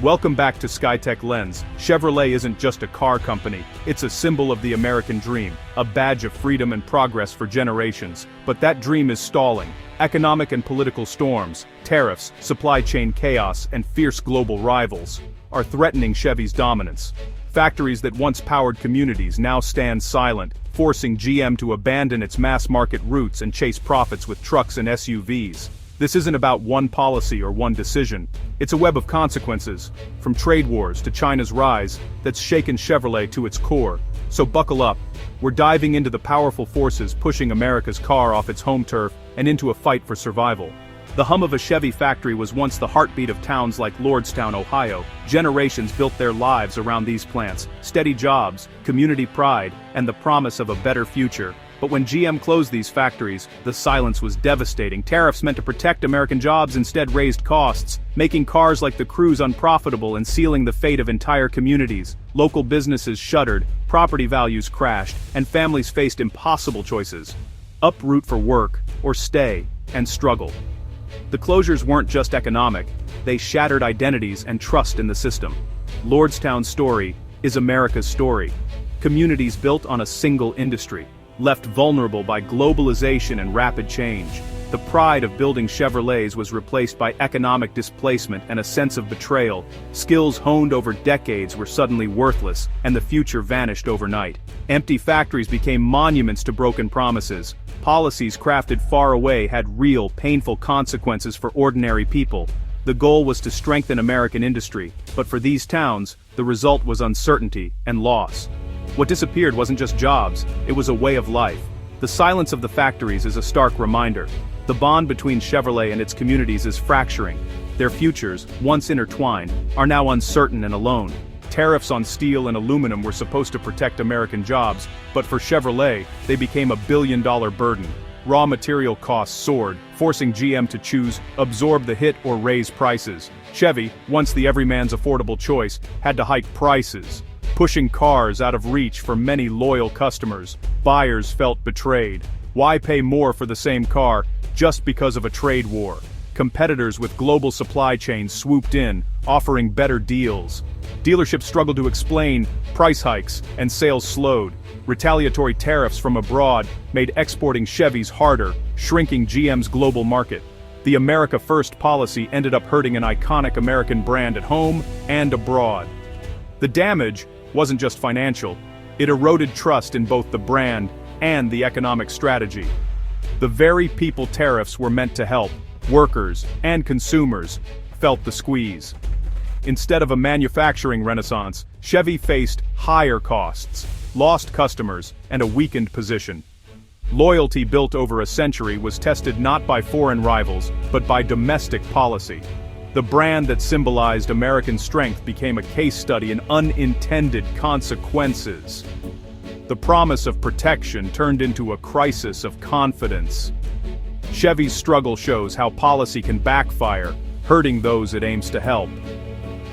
Welcome back to Skytech-Lens. Chevrolet isn't just a car company, it's a symbol of the American dream, a badge of freedom and progress for generations. But that dream is stalling. Economic and political storms, tariffs, supply chain chaos, and fierce global rivals are threatening Chevy's dominance. Factories that once powered communities now stand silent, forcing GM to abandon its mass-market roots and chase profits with trucks and SUVs. This isn't about one policy or one decision. It's a web of consequences, from trade wars to China's rise, that's shaken Chevrolet to its core. So buckle up. We're diving into the powerful forces pushing America's car off its home turf and into a fight for survival. The hum of a Chevy factory was once the heartbeat of towns like Lordstown, Ohio. Generations built their lives around these plants, steady jobs, community pride, and the promise of a better future. But when GM closed these factories, the silence was devastating. Tariffs meant to protect American jobs instead raised costs, making cars like the Cruze unprofitable and sealing the fate of entire communities. Local businesses shuttered, property values crashed, and families faced impossible choices: uproot for work, or stay and struggle. The closures weren't just economic, they shattered identities and trust in the system. Lordstown's story is America's story. Communities built on a single industry, left vulnerable by globalization and rapid change. The pride of building Chevrolets was replaced by economic displacement and a sense of betrayal. Skills honed over decades were suddenly worthless, and the future vanished overnight. Empty factories became monuments to broken promises. Policies crafted far away had real, painful consequences for ordinary people. The goal was to strengthen American industry, but for these towns, the result was uncertainty and loss. What disappeared wasn't just jobs, it was a way of life. The silence of the factories is a stark reminder. The bond between Chevrolet and its communities is fracturing. Their futures, once intertwined, are now uncertain and alone. Tariffs on steel and aluminum were supposed to protect American jobs, but for Chevrolet, they became a billion-dollar burden. Raw material costs soared, forcing GM to choose, absorb the hit or raise prices. Chevy, once the everyman's affordable choice, had to hike prices, pushing cars out of reach for many loyal customers. Buyers felt betrayed. Why pay more for the same car just because of a trade war? Competitors with global supply chains swooped in, offering better deals. Dealerships struggled to explain price hikes, and sales slowed. Retaliatory tariffs from abroad made exporting Chevys harder, shrinking GM's global market. The America First policy ended up hurting an iconic American brand at home and abroad. The damage wasn't just financial, it eroded trust in both the brand and the economic strategy. The very people tariffs were meant to help, workers and consumers, felt the squeeze. Instead of a manufacturing renaissance, Chevy faced higher costs, lost customers, and a weakened position. Loyalty built over a century was tested not by foreign rivals, but by domestic policy. The brand that symbolized American strength became a case study in unintended consequences. The promise of protection turned into a crisis of confidence. Chevy's struggle shows how policy can backfire, hurting those it aims to help.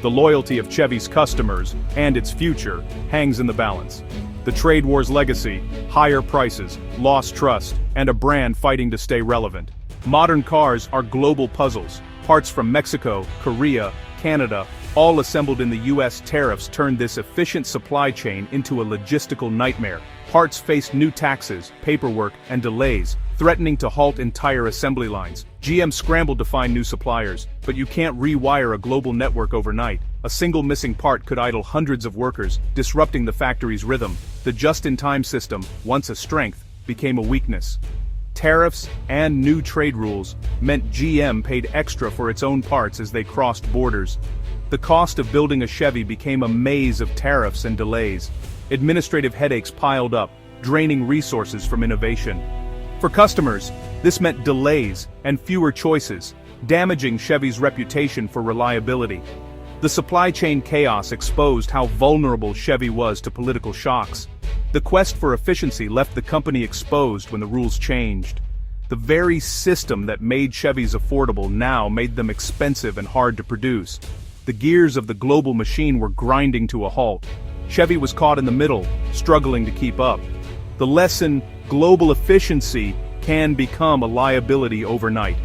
The loyalty of Chevy's customers and its future hangs in the balance. The trade war's legacy, higher prices, lost trust, and a brand fighting to stay relevant. Modern cars are global puzzles. Parts from Mexico, Korea, Canada, all assembled in the US. Tariffs turned this efficient supply chain into a logistical nightmare. Parts faced new taxes, paperwork, and delays, threatening to halt entire assembly lines. GM scrambled to find new suppliers, but you can't rewire a global network overnight. A single missing part could idle hundreds of workers, disrupting the factory's rhythm. The just-in-time system, once a strength, became a weakness. Tariffs and new trade rules meant GM paid extra for its own parts as they crossed borders. The cost of building a Chevy became a maze of tariffs and delays. Administrative headaches piled up, draining resources from innovation. For customers, this meant delays and fewer choices, damaging Chevy's reputation for reliability. The supply chain chaos exposed how vulnerable Chevy was to political shocks. The quest for efficiency left the company exposed when the rules changed. The very system that made Chevys affordable now made them expensive and hard to produce. The gears of the global machine were grinding to a halt. Chevy was caught in the middle, struggling to keep up. The lesson: global efficiency can become a liability overnight.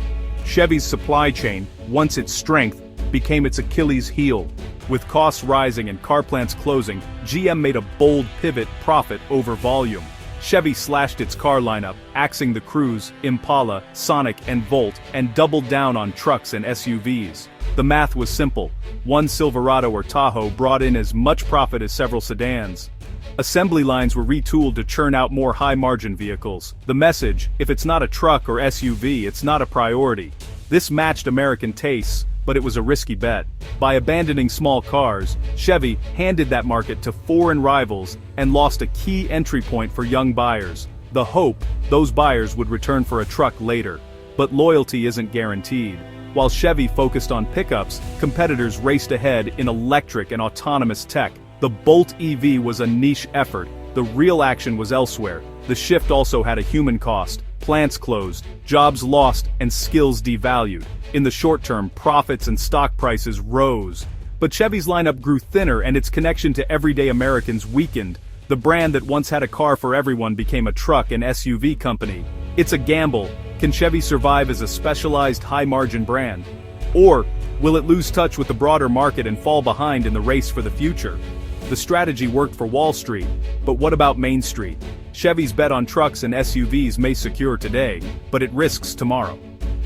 Chevy's supply chain, once its strength, became its Achilles heel. With costs rising and car plants closing, GM made a bold pivot: profit over volume. Chevy slashed its car lineup, axing the Cruze, Impala, Sonic, and Volt, and doubled down on trucks and SUVs. The math was simple: one Silverado or Tahoe brought in as much profit as several sedans. Assembly lines were retooled to churn out more high-margin vehicles. The message: if it's not a truck or SUV, it's not a priority. This matched American tastes, but it was a risky bet. By abandoning small cars, Chevy handed that market to foreign rivals and lost a key entry point for young buyers. The hope: those buyers would return for a truck later. But loyalty isn't guaranteed. While Chevy focused on pickups, competitors raced ahead in electric and autonomous tech. The Bolt EV was a niche effort. The real action was elsewhere. The shift also had a human cost: plants closed, jobs lost, and skills devalued. In the short term, profits and stock prices rose. But Chevy's lineup grew thinner and its connection to everyday Americans weakened. The brand that once had a car for everyone became a truck and SUV company. It's a gamble. Can Chevy survive as a specialized high-margin brand? Or will it lose touch with the broader market and fall behind in the race for the future? The strategy worked for Wall Street, but what about Main Street? Chevy's bet on trucks and SUVs may secure today, but it risks tomorrow.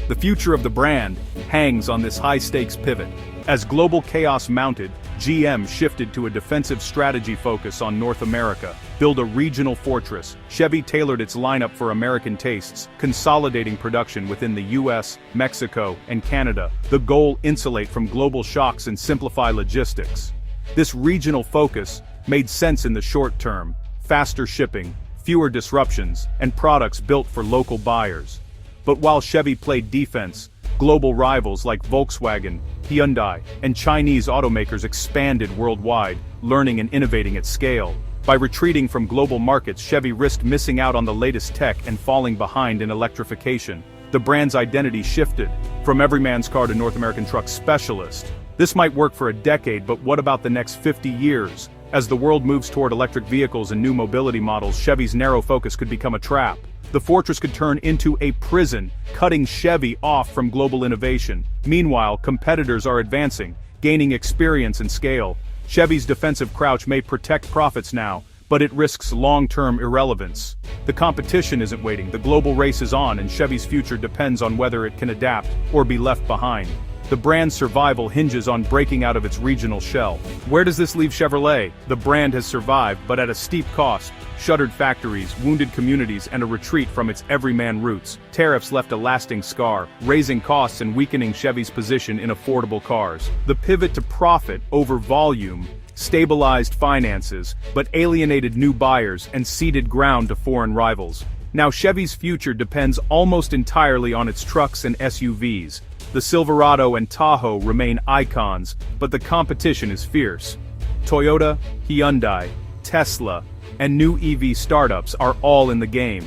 The future of the brand hangs on this high-stakes pivot. As global chaos mounted, GM shifted to a defensive strategy focus on North America. Build a regional fortress, Chevy tailored its lineup for American tastes, consolidating production within the US, Mexico, and Canada. The goal: insulate from global shocks and simplify logistics. This regional focus made sense in the short term: faster shipping, fewer disruptions, and products built for local buyers. But while Chevy played defense, global rivals like Volkswagen, Hyundai, and Chinese automakers expanded worldwide, learning and innovating at scale. By retreating from global markets, Chevy risked missing out on the latest tech and falling behind in electrification. The brand's identity shifted from everyman's car to North American truck specialist. This might work for a decade, but what about the next 50 years? As the world moves toward electric vehicles and new mobility models, Chevy's narrow focus could become a trap. The fortress could turn into a prison, cutting Chevy off from global innovation. Meanwhile, competitors are advancing, gaining experience and scale. Chevy's defensive crouch may protect profits now, but it risks long-term irrelevance. The competition isn't waiting, the global race is on, and Chevy's future depends on whether it can adapt or be left behind. The brand's survival hinges on breaking out of its regional shell. Where does this leave Chevrolet? The brand has survived, but at a steep cost. Shuttered factories, wounded communities, and a retreat from its everyman roots. Tariffs left a lasting scar, raising costs and weakening Chevy's position in affordable cars. The pivot to profit over volume stabilized finances, but alienated new buyers and ceded ground to foreign rivals. Now Chevy's future depends almost entirely on its trucks and SUVs. The Silverado and Tahoe remain icons, but the competition is fierce. Toyota, Hyundai, Tesla, and new EV startups are all in the game.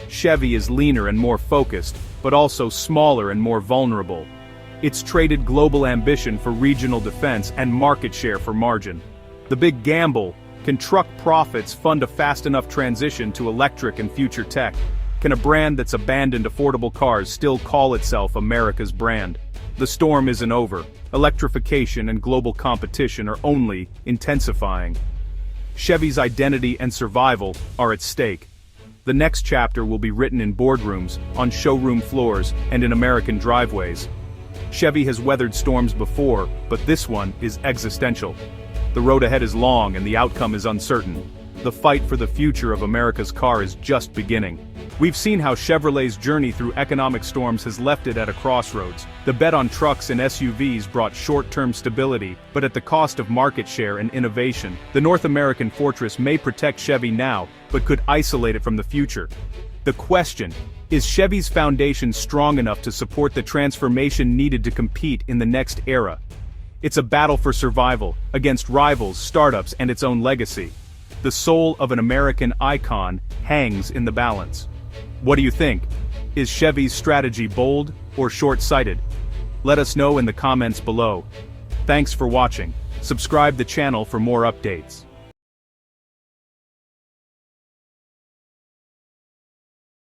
Chevy is leaner and more focused, but also smaller and more vulnerable. It's traded global ambition for regional defense and market share for margin. The big gamble: can truck profits fund a fast enough transition to electric and future tech? Can a brand that's abandoned affordable cars still call itself America's brand? The storm isn't over. Electrification and global competition are only intensifying. Chevy's identity and survival are at stake. The next chapter will be written in boardrooms, on showroom floors, and in American driveways. Chevy has weathered storms before, but this one is existential. The road ahead is long and the outcome is uncertain. The fight for the future of America's car is just beginning. We've seen how Chevrolet's journey through economic storms has left it at a crossroads. The bet on trucks and SUVs brought short-term stability, but at the cost of market share and innovation. The North American fortress may protect Chevy now, but could isolate it from the future. The question: is Chevy's foundation strong enough to support the transformation needed to compete in the next era? It's a battle for survival, against rivals, startups, and its own legacy. The soul of an American icon hangs in the balance. What do you think? Is Chevy's strategy bold or short-sighted? Let us know in the comments below. Thanks for watching. Subscribe the channel for more updates.